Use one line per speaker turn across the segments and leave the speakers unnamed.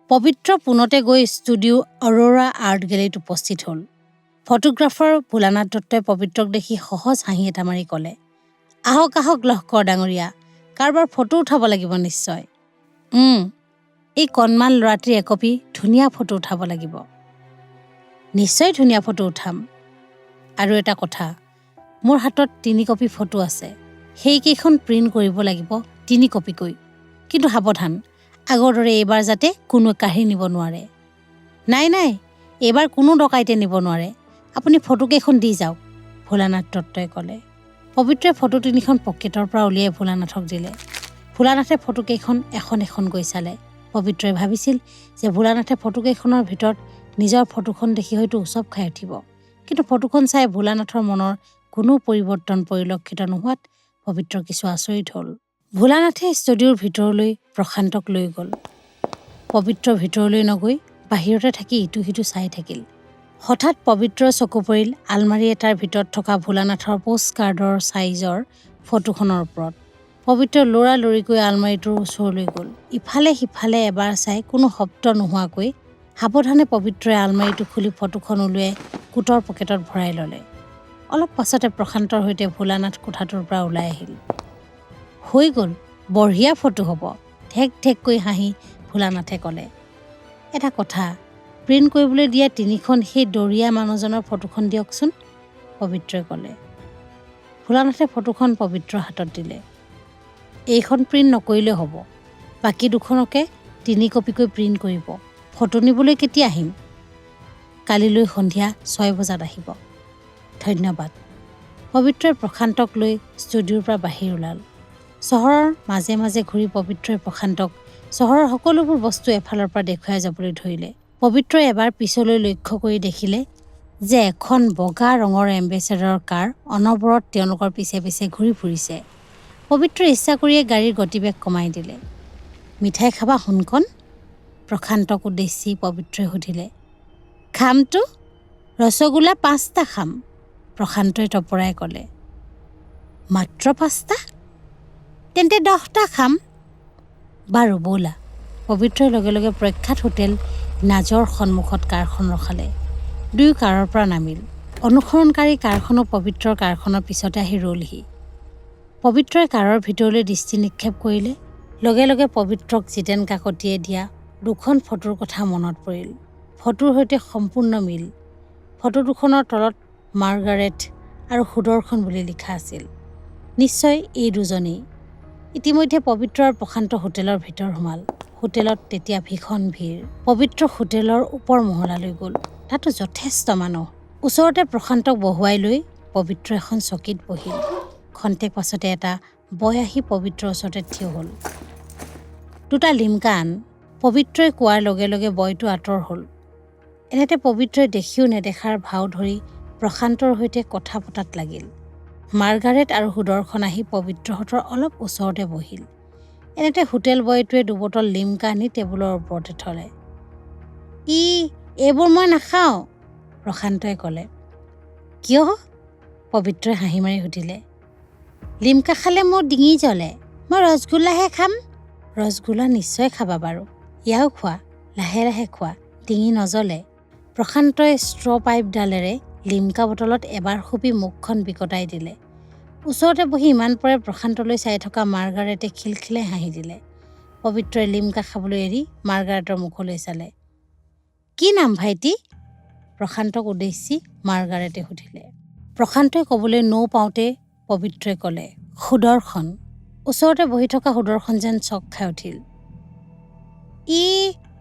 পবিত্ৰ পোনতে গৈ ষ্টুডিঅ' অৰোৰা আৰ্ট গেলেৰীত উপস্থিত হ'ল। ফটোগ্ৰাফাৰ ভোলানাথ দত্তই পবিত্ৰক দেখি সহজ হাঁহি এটা মাৰি ক'লে, আহক আহক লহকৰ ডাঙৰীয়া, কাৰোবাৰ ফটো উঠাব লাগিব নিশ্চয়। এই কণমান ল'ৰাটিৰ একপি ধুনীয়া ফটো উঠাব লাগিব। নিশ্চয় ধুনীয়া ফটো উঠাম। আৰু এটা কথা, মোৰ হাতত 3 কপি ফটো আছে। সেইকেইখন প্ৰিণ্ট কৰিব লাগিব 3 কপিকৈ। কিন্তু সাৱধান, আগৰ দৰে এইবাৰ যাতে কোনো কাঢ়ি নিব নোৱাৰে। নাই, এইবাৰ কোনো ডকাইতে নিব নোৱাৰে। আপুনি ফটোকেইখন দি যাওক, ভোলানাথ দত্তই ক'লে। পবিত্ৰই ফটো 3খন পকেটৰ পৰা উলিয়াই ভোলানাথক দিলে। ভোলানাথে ফটোকেইখন এখন এখনকৈ চালে। পবিত্ৰই ভাবিছিল যে ভোলানাথে ফটোকেইখনৰ ভিতৰত নিজৰ ফটোখন দেখি হয়তো উচপ খাই উঠিব। কিন্তু ফটোখন চাই ভোলানাথৰ মনৰ কোনো পৰিৱৰ্তন পৰিলক্ষিত নোহোৱাত পবিত্ৰ কিছু আচৰিত হ'ল। ভোলানাথে ষ্টুডিঅ'ৰ ভিতৰলৈ প্ৰশান্তক লৈ গ'ল। পবিত্ৰ ভিতৰলৈ নগৈ বাহিৰতে থাকি ইটো সিটো চাই থাকিল। হঠাৎ পবিত্ৰৰ চকু পৰিল আলমাৰী এটাৰ ভিতৰত থকা ভোলানাথৰ পোষ্ট কাৰ্ডৰ ছাইজৰ ফটোখনৰ ওপৰত। পবিত্ৰ লৰালৰিকৈ আলমাৰীটোৰ ওচৰলৈ গ'ল। ইফালে সিফালে এবাৰ চাই কোনো শব্দ নোহোৱাকৈ সাৱধানে পবিত্ৰই আলমাৰীটো খুলি ফটোখন উলিয়াই কোটৰ পকেটত ভৰাই ল'লে। অলপ পাছতে প্ৰশান্তৰ সৈতে ভোলানাথ কোঠাটোৰ পৰা ওলাই আহিল। হৈ গ'ল, বঢ়িয়া ফটো হ'ব, ঠেক ঠেককৈ হাঁহি ভোলানাথে ক'লে। এটা কথা, প্ৰিণ্ট কৰিবলৈ দিয়া 3খন সেই দৰিয়া মানুহজনৰ ফটোখন দিয়কচোন, পবিত্ৰই ক'লে। ভোলানাথে ফটোখন পবিত্ৰৰ হাতত দিলে। এইখন প্ৰিণ্ট নকৰিলেও হ'ব, বাকী 2খনকে 3 কপিকৈ প্ৰিণ্ট কৰিব। ফটো নিবলৈ কেতিয়া আহিম? কালিলৈ সন্ধিয়া 6 বজাত আহিব। ধন্যবাদ। পবিত্ৰই প্ৰশান্তক লৈ ষ্টুডিঅ'ৰ পৰা বাহিৰ ওলাল। চহৰৰ মাজে মাজে ঘূৰি পবিত্ৰই প্ৰশান্তক চহৰৰ সকলোবোৰ বস্তু এফালৰ পৰা দেখুৱাই যাবলৈ ধৰিলে। পবিত্ৰই এবাৰ পিছলৈ লক্ষ্য কৰি দেখিলে যে এখন বগা ৰঙৰ এম্বেচেডৰ কাৰ অনবৰত তেওঁলোকৰ পিছে পিছে ঘূৰি ফুৰিছে। পবিত্ৰই ইচ্ছা কৰিয়ে গাড়ীৰ গতিবেগ কমাই দিলে। মিঠাই খাবা সোণকণ? প্ৰশান্তক উদ্দেশ্যি পবিত্ৰই সুধিলে। খামতো, ৰসগোল্লা 5টা খাম, প্ৰশান্তই তপৰাই ক'লে। মাত্ৰ 5টা? তেন্তে 10টা খাম। বাৰু ব'লা। পবিত্ৰই লগে লগে প্ৰখ্যাত হোটেল নাজৰ সন্মুখত কাৰখন ৰখালে। 2 কাৰৰ পৰা নামিল। অনুসৰণকাৰী কাৰখনো পবিত্ৰৰ কাৰখনৰ পিছতে আহি ৰ'লহি। পবিত্ৰই কাৰৰ ভিতৰলৈ দৃষ্টি নিক্ষেপ কৰিলে। লগে লগে পবিত্ৰক জিতেন কাকতিয়ে দিয়া 2খন ফটোৰ কথা মনত পৰিল। ফটোৰ সৈতে সম্পূৰ্ণ মিল। ফটো 2খনৰ তলত মাৰ্গাৰেট আৰু সুদৰ্শন বুলি লিখা আছিল। নিশ্চয় এই 2জনেই। ইতিমধ্যে পবিত্ৰ আৰু প্ৰশান্ত হোটেলৰ ভিতৰ সোমাল। হোটেলত তেতিয়া ভীষণ ভিৰ। পবিত্ৰ হোটেলৰ ওপৰ মহলালৈ গ'ল। তাতো যথেষ্ট মানুহ। ওচৰতে প্ৰশান্তক বহুৱাই লৈ পবিত্ৰ এখন চকীত বহিল। খন্তেক পাছতে এটা বয় আহি পবিত্ৰৰ ওচৰতে থিয় হ'ল। 2টা লিমকা আন, পবিত্ৰই কোৱাৰ লগে লগে বয়টো আঁতৰ হ'ল। এনেতে পবিত্ৰই দেখিও নেদেখাৰ ভাও ধৰি প্ৰশান্তৰ সৈতে কথা পতাত লাগিল। মাৰ্গাৰেট আৰু সুদৰ্শন আহি পবিত্ৰহঁতৰ অলপ ওচৰতে বহিল। এনেতে হোটেল বয়টোৱে 2 বটল লিমকা আনি টেবুলৰ ওপৰতে থলে। এইবোৰ মই নাখাওঁ, প্ৰশান্তই ক'লে। কিয়? পবিত্ৰই হাঁহি মাৰি সুধিলে। লিমকা খালে মোৰ ডিঙি জ্বলে, মই ৰসগোল্লাহে খাম। ৰসগোল্লা নিশ্চয় খাবা বাৰু, ইয়াও খোৱা, লাহে লাহে খোৱা, ডিঙি নজ্বলে। প্ৰশান্তই ষ্ট্ৰ' পাইপডালেৰে লিমকা বটলত এবাৰ সুপি মুখখন বিকটাই দিলে। ওচৰতে বহি ইমান পৰে প্ৰশান্তলৈ চাই থকা মাৰ্গাৰেটে খিলখিলাই হাঁহি দিলে। পবিত্ৰই লিমকা খাবলৈ এৰি মাৰ্গাৰেটৰ মুখলৈ চালে। কি নাম ভাইটি? প্ৰশান্তক উদ্দেশ্যি মাৰ্গাৰেটে সুধিলে। প্ৰশান্তই ক'বলৈ নৌ পাওঁতে পবিত্ৰই ক'লে, সুদৰ্শন। ওচৰতে বহি থকা সুদৰ্শন যেন চক খাই উঠিল।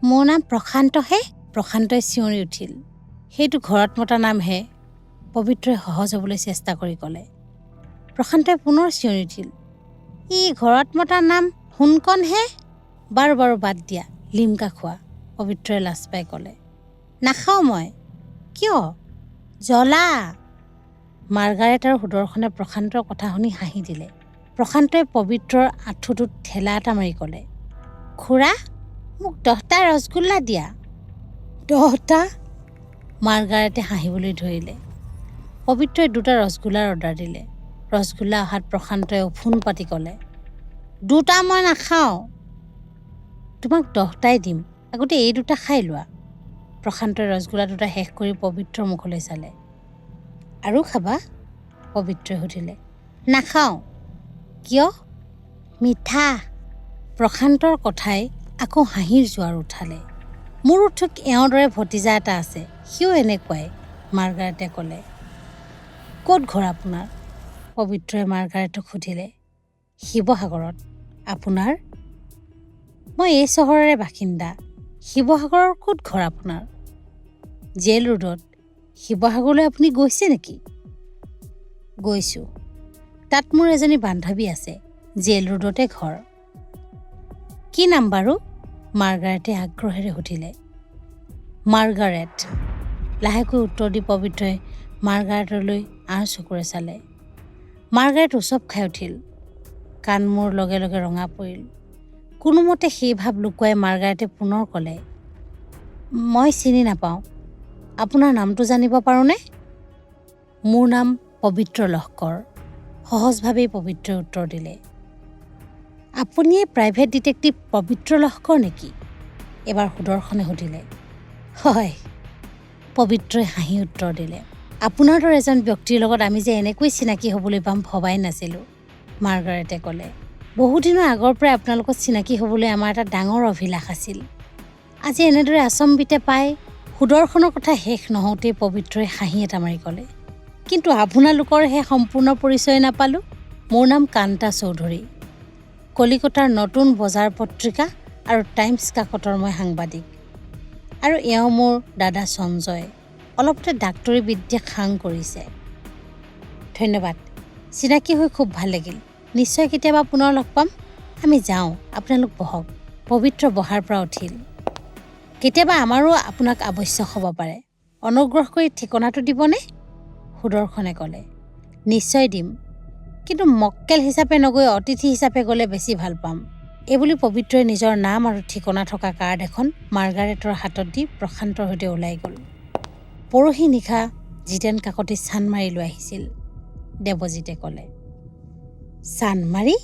মোৰ নাম প্ৰশান্তহে? প্ৰশান্তই চিঞৰি উঠিল। সেইটো ঘৰত মতা নামহে, পবিত্ৰই সহজ হ'বলৈ চেষ্টা কৰি ক'লে। প্ৰশান্তই পুনৰ চিঞৰি উঠিল। ঘৰত মতা নাম সোণকণহে? বাৰু বাদ দিয়া, লিমকা খোৱা, পবিত্ৰই লাজ পাই ক'লে। নাখাওঁ মই। কিয়? জ্বলা। মাৰ্গাৰেট আৰু সুদৰ্শনে প্ৰশান্তৰ কথা শুনি হাঁহি দিলে। প্ৰশান্তই পবিত্ৰৰ আঁঠুটোত ঠেলা এটা মাৰি ক'লে, খুৰা, মোক 10টা ৰসগোল্লা দিয়া। 10টা? মাৰ্গাৰেটে হাঁহিবলৈ ধৰিলে। পবিত্ৰই 2টা ৰসগোল্লাৰ অৰ্ডাৰ দিলে। ৰসগোল্লা অহাত প্ৰশান্তই উফোন পাতি ক'লে, 2টা মই নাখাওঁ। তোমাক 10টাই দিম, আগতে এই দুটা খাই লোৱা। প্ৰশান্তই ৰসগোল্লা দুটা শেষ কৰি পবিত্ৰৰ মুখলৈ চালে। আৰু খাবা? পবিত্ৰই সুধিলে। নাখাওঁ। কিয়? মিঠা। প্ৰশান্তৰ কথাই আকৌ হাঁহিৰ জোৱাৰ উঠালে। মোৰো ঠিক এওঁৰ দৰে ভতিজা এটা আছে, সিও এনেকুৱাই, মাৰ্গাৰেটে ক'লে। ক'ত ঘৰ আপোনাৰ? পবিত্ৰই মাৰ্গাৰেটক সুধিলে। শিৱসাগৰত। আপোনাৰ? মই এই চহৰৰে বাসিন্দা। শিৱসাগৰৰ ক'ত ঘৰ আপোনাৰ? জেল ৰোডত। শিৱসাগৰলৈ আপুনি গৈছে নেকি? গৈছোঁ। তাত মোৰ এজনী বান্ধৱী আছে, জেল ৰোডতে ঘৰ। কি নাম বাৰু? মাৰ্গাৰেটে আগ্ৰহেৰে সুধিলে। মাৰ্গাৰেট। লাহেকৈ উত্তৰ দি পবিত্ৰই মাৰ্গাৰেটলৈ আৰ চকুৰে চালে। মাৰ্গাৰেট উচপ খাই উঠিল। কাণ মূৰ লগে লগে ৰঙা পৰিল। কোনোমতে সেই ভাৱ লুকুৱাই মাৰ্গাৰেটে পুনৰ ক'লে। মই চিনি নাপাওঁ। আপোনাৰ নামটো জানিব পাৰোঁনে? মোৰ নাম পবিত্ৰ লহকৰ। সহজভাৱেই পবিত্ৰই উত্তৰ দিলে। আপুনিয়ে প্ৰাইভেট ডিটেক্টিভ পবিত্ৰ লহকৰ নেকি? এবাৰ সুদৰ্শনে সুধিলে। হয়, পবিত্ৰই হাঁহি উত্তৰ দিলে। আপোনাৰ দৰে এজন ব্যক্তিৰ লগত আমি যে এনেকৈ চিনাকি হ'বলৈ পাম ভবাই নাছিলোঁ, মাৰ্গাৰেটে ক'লে। বহুদিনৰ আগৰ পৰাই আপোনাৰ লগত চিনাকি হ'বলৈ আমাৰ এটা ডাঙৰ অভিলাষ আছিল। আজি এনেদৰে আচম্বিতে পাই সুদৰ্শনৰ কথা শেষ নহওঁতেই পবিত্ৰই হাঁহি এটা মাৰি ক'লে। কিন্তু আপোনালোকৰ হে সম্পূৰ্ণ পৰিচয় নাপালোঁ। মোৰ নাম কান্তা চৌধুৰী। কলিকতাৰ নতুন বজাৰ পত্ৰিকা আৰু টাইমছ কাকতৰ মই সাংবাদিক। আৰু এওঁ মোৰ দাদা সঞ্জয়, অলপতে ডাক্তৰী বিদ্যা খাং কৰিছে। ধন্যবাদ। চিনাকি হৈ খুব ভাল লাগিল। নিশ্চয় কেতিয়াবা পুনৰ লগ পাম। আমি যাওঁ, আপোনালোক বহক। পবিত্ৰ বহাৰ পৰা উঠিল। কেতিয়াবা আমাৰো আপোনাক আৱশ্যক হ'ব পাৰে। অনুগ্ৰহ কৰি ঠিকনাটো দিবনে? সুদৰ্শনে ক'লে। নিশ্চয় দিম, কিন্তু মক্কেল হিচাপে নগৈ অতিথি হিচাপে গ'লে বেছি ভাল পাম। এইবুলি পবিত্ৰই নিজৰ নাম আৰু ঠিকনা থকা কাৰ্ড এখন মাৰ্গাৰেটৰ হাতত দি প্ৰশান্তৰ সৈতে ওলাই গ'ল। পৰহি নিশা জিতেন কাকতি চানমাৰি লৈ আহিছিল, দেৱজিতে ক'লে। চানমাৰি?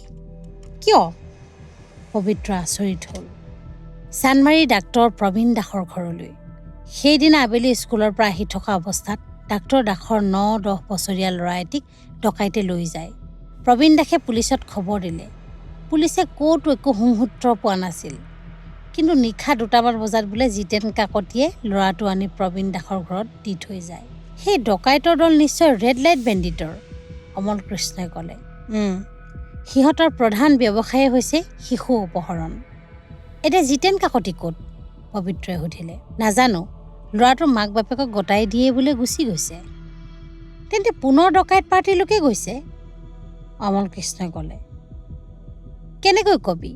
কিয়? পবিত্ৰ আচৰিত হ'ল। চানমাৰি ডাক্তৰ প্ৰবীণ দাসৰ ঘৰলৈ। সেইদিনা আবেলি স্কুলৰ পৰা আহি থকা অৱস্থাত ডাক্তৰ দাসৰ ৯-১০ বছৰীয়া ল'ৰা এটিক ডকাইতে লৈ যায়। প্ৰবীণ দাসে পুলিচত খবৰ দিলে। পুলিচে ক'তো একো সুসূত্ৰ পোৱা নাছিল। কিন্তু নিশা ২টামান বজাত বোলে জিতেন কাকতিয়ে ল'ৰাটো আনি প্ৰবীণ দাসৰ ঘৰত দি থৈ যায়। সেই ডকাইতৰ দল নিশ্চয় ৰেড লাইট বেণ্ডিটৰ, অমল কৃষ্ণই ক'লে। সিহঁতৰ প্ৰধান ব্যৱসায়ে হৈছে শিশু অপহৰণ। এতিয়া জিতেন কাকতি ক'ত? পবিত্ৰই সুধিলে। নাজানো, ল'ৰাটোৰ মাক বাপেকক গতাই দিয়ে বোলে গুচি গৈছে। তেন্তে পুনৰ ডকাইত পাৰ্টিৰ লোকে গৈছে, অমল কৃষ্ণই ক'লে। কেনেকৈ কবি?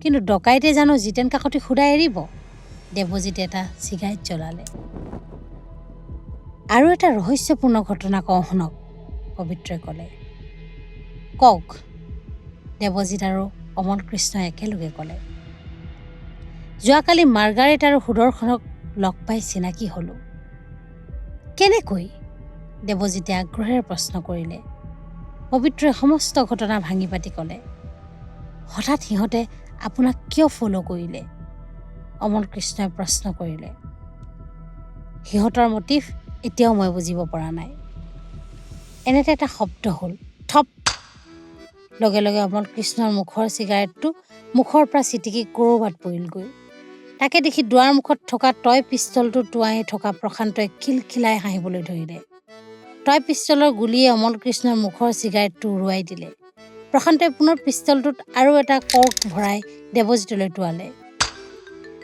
কিন্তু ডকাইতে জানো জিতেন কাকতি সুদাই এৰিব? দেৱজিতে এটা চিগাৰেট জ্বলালে। আৰু এটা ৰহস্যপূৰ্ণ ঘটনা কওঁ শুনক, পবিত্ৰই ক'লে। কওক, দেৱজিত আৰু অমল কৃষ্ণই একেলগে ক'লে। যোৱাকালি মাৰ্গাৰেট আৰু সুদৰ্শনক লগ পাই চিনাকি হ'লোঁ। কেনেকৈ? দেৱজিতে আগ্ৰহেৰে প্ৰশ্ন কৰিলে। পবিত্ৰই সমস্ত ঘটনা ভাঙি পাতি ক'লে। হঠাৎ সিহঁতে আপোনাক কিয় ফ'ল' কৰিলে? অমল কৃষ্ণই প্ৰশ্ন কৰিলে। সিহঁতৰ মটিভ এতিয়াও মই বুজিব পৰা নাই। এনেতে এটা শব্দ হ'ল, থপ। লগে লগে অমল কৃষ্ণৰ মুখৰ চিগাৰেটটো মুখৰ পৰা ছিটিকি ক'ৰবাত পৰিলগৈ। তাকে দেখি দুৱাৰ মুখত থকা টয় পিষ্টলটো টোঁৱাই থকা প্ৰশান্তই খিলখিলাই হাঁহিবলৈ ধৰিলে। টয় পিষ্টলৰ গুলীয়ে অমল কৃষ্ণৰ মুখৰ চিগাৰেটটো উৰুৱাই দিলে। প্ৰশান্তই পুনৰ পিষ্টলটোত আৰু এটা কৰ্ক ভৰাই দেৱজিতলৈ টোঁৱালে।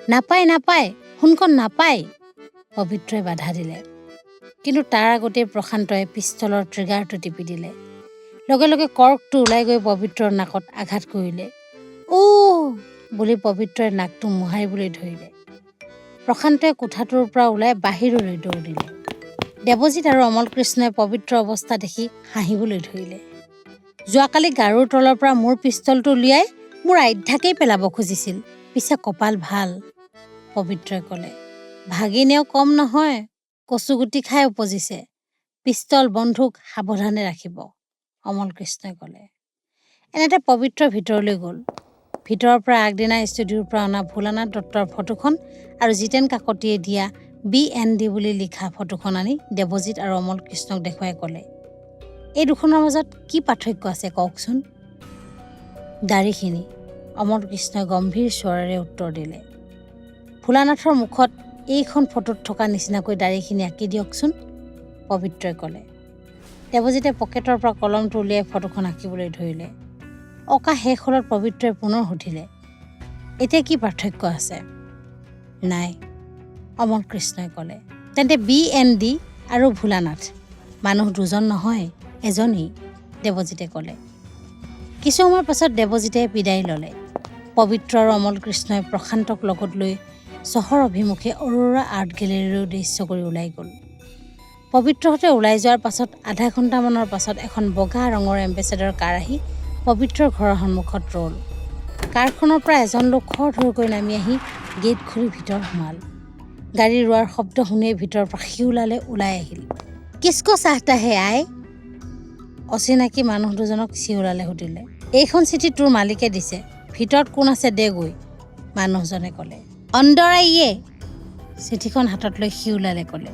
নাপায় নাপায়, সোণখন নাপায়, পবিত্ৰই বাধা দিলে। কিন্তু তাৰ আগতেই প্ৰশান্তই পিষ্টলৰ ট্ৰিগাৰটো টিপি দিলে। লগে লগে কৰ্কটো ওলাই গৈ পবিত্ৰৰ নাকত আঘাত কৰিলে। বুলি পবিত্ৰই নাকটো মোহাৰিবলৈ ধৰিলে। প্ৰশান্তই কোঠাটোৰ পৰা ওলাই বাহিৰলৈ দৌৰিলে। দেৱজিত আৰু অমল কৃষ্ণই পবিত্ৰ অৱস্থা দেখি হাঁহিবলৈ ধৰিলে। যোৱাকালি গাৰুৰ তলৰ পৰা মোৰ পিষ্টলটো উলিয়াই মোৰ আধ্যাকেই পেলাব খুজিছিল, পিছে কপাল ভাল, পবিত্ৰই ক'লে। ভাগিনেও কম নহয়, কচুগুটি খাই উপজিছে। পিষ্টল বন্ধুক সাৱধানে ৰাখিব, অমল কৃষ্ণই ক'লে। এনেতে পবিত্ৰ ভিতৰলৈ গ'ল। ভিতৰৰ পৰা আগদিনা ষ্টুডিঅ'ৰ পৰা অনা ভোলানাথ দত্তৰ ফটোখন আৰু জিতেন কাকতিয়ে দিয়া BND বুলি লিখা ফটোখন আনি দেৱজিৎ আৰু অমল কৃষ্ণক দেখুৱাই ক'লে, এই দুখনৰ মাজত কি পাৰ্থক্য আছে কওকচোন? দাড়িখিনি, অমল কৃষ্ণই গম্ভীৰ স্বৰেৰে উত্তৰ দিলে। ভোলানাথৰ মুখত এইখন ফটোত থকা নিচিনাকৈ দাড়িখিনি আঁকি দিয়কচোন, পবিত্ৰই ক'লে। দেৱজিতে পকেটৰ পৰা কলমটো উলিয়াই ফটোখন আঁকিবলৈ ধৰিলে। অঁকা শেষ হ'লত পবিত্ৰই পুনৰ সুধিলে, এতিয়া কি পাৰ্থক্য আছে? নাই, অমল কৃষ্ণই ক'লে। তেন্তে BND আৰু ভোলানাথ মানুহ দুজন নহয়, এজনেই, দেৱজিতে ক'লে। কিছু সময়ৰ পাছত দেৱজিতে বিদায় ল'লে। পবিত্ৰ আৰু অমল কৃষ্ণই প্ৰশান্তক লগত লৈ চহৰ অভিমুখে অৰোৰা আৰ্ট গেলেৰীলৈ উদ্দেশ্য কৰি ওলাই গ'ল। পবিত্ৰহঁতে ওলাই যোৱাৰ পাছত আধা ঘণ্টামানৰ পাছত এখন বগা ৰঙৰ এম্বেচেডৰ কাৰ আহি পবিত্ৰৰ ঘৰৰ সন্মুখত ৰ'ল। কাৰখনৰ পৰা এজন লোক খৰধৰকৈ নামি আহি গেট খুলি ভিতৰ সোমাল। গাড়ী ৰোৱাৰ শব্দ শুনিয়েই ভিতৰৰ পৰা শিউলালে ওলাই আহিল। কিচকো চাহতা হে আই? অচিনাকি মানুহ দুজনক শিউলালে সুধিলে। এইখন চিঠি তোৰ মালিকে দিছে, ভিতৰত কোন আছে দে গৈ, মানুহজনে ক'লে। অন্দৰ আইয়ে, চিঠিখন হাতত লৈ শিউলালে ক'লে।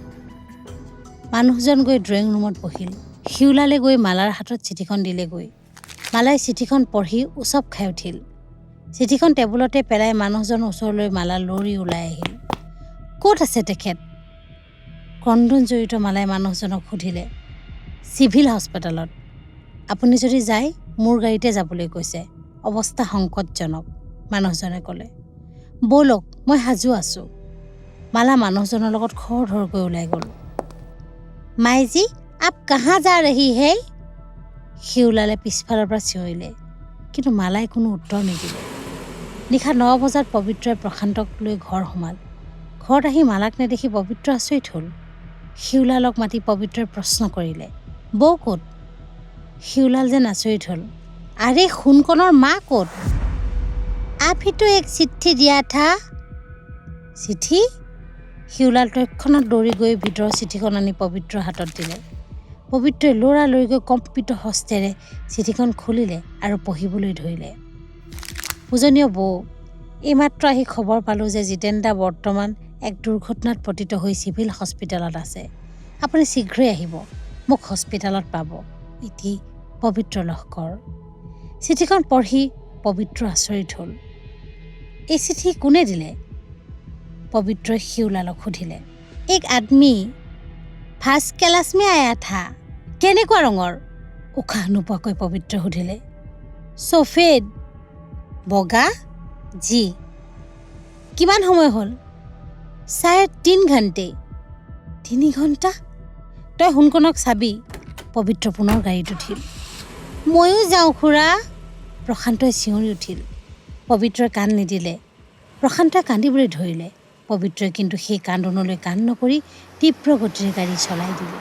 মানুহজন গৈ ড্ৰয়িং ৰুমত বহিল। শিউলালে গৈ মালাৰ হাতত চিঠিখন দিলেগৈ। মালাই চিঠিখন পঢ়ি উচপ খাই উঠিল। চিঠিখন টেবুলতে পেলাই মানুহজনৰ ওচৰলৈ মালা লৰি ওলাই আহিল। ক'ত আছে তেখেত? ক্ৰন্দন জড়িত মালাই মানুহজনক সুধিলে। চিভিল হস্পিটেলত। আপুনি যদি যায় মোৰ গাড়ীতে যাবলৈ কৈছে, অৱস্থা সংকটজনক, মানুহজনে ক'লে। ব'লক, মই সাজু আছোঁ। মালা মানুহজনৰ লগত খৰধৰকৈ ওলাই গ'ল। মাইজী, আপ কাহা যা ৰহি হে? শিউলালে পিছফালৰ পৰা চিঞৰিলে, কিন্তু মালাই কোনো উত্তৰ নিদিলে। নিশা 9 বজাত পবিত্ৰই প্ৰশান্তক লৈ ঘৰ সোমাল। ঘৰত আহি মালাক নেদেখি পবিত্ৰ আচৰিত হ'ল। শিউলালক মাতি পবিত্ৰই প্ৰশ্ন কৰিলে, বৌ ক'ত? শিউলাল যেন আচৰিত হ'ল। আৰে সোণকণৰ মা ক'ত? আপিতো এক চিঠি দিয়া থা। চিঠি? শিউলাল তৎক্ষণাত দৌৰি গৈ ভিতৰৰ চিঠিখন আনি পবিত্ৰৰ হাতত দিলে। পবিত্ৰই লৰালৰিকৈ কম্পিত হস্তেৰে চিঠিখন খুলিলে আৰু পঢ়িবলৈ ধৰিলে। পূজনীয় বৌ, এইমাত্ৰ আহি খবৰ পালোঁ যে জিতেন দা বৰ্তমান এক দুৰ্ঘটনাত পতিত হৈ চিভিল হস্পিটেলত আছে। আপুনি শীঘ্ৰেই আহিব, মোক হস্পিটেলত পাব। ইতি পবিত্ৰ লস্কৰ। চিঠিখন পঢ়ি পবিত্ৰ আচৰিত হ'ল। এই চিঠি কোনে দিলে? পবিত্ৰই শিউলালক সুধিলে। এক আদমি ফাৰ্ষ্ট ক্লাছ মে আয়া থা। কেনেকুৱা ৰঙৰ? উশাহ নোপোৱাকৈ পবিত্ৰ সুধিলে। সফেদ। বগা? জি। কিমান সময় হ'ল? 3.5 ঘণ্টে। 3 ঘণ্টা? তই সোণকণক চাবি। পবিত্ৰ পুনৰ গাড়ীত উঠিল। ময়ো যাওঁ খুৰা, প্ৰশান্তই চিঞৰি উঠিল। পবিত্ৰই কাণ নিদিলে। প্ৰশান্তই কান্দিবলৈ ধৰিলে। পবিত্ৰই কিন্তু সেই কান্দোনলৈ কাণ নকৰি তীব্ৰ গতিৰে গাড়ী চলাই দিলে।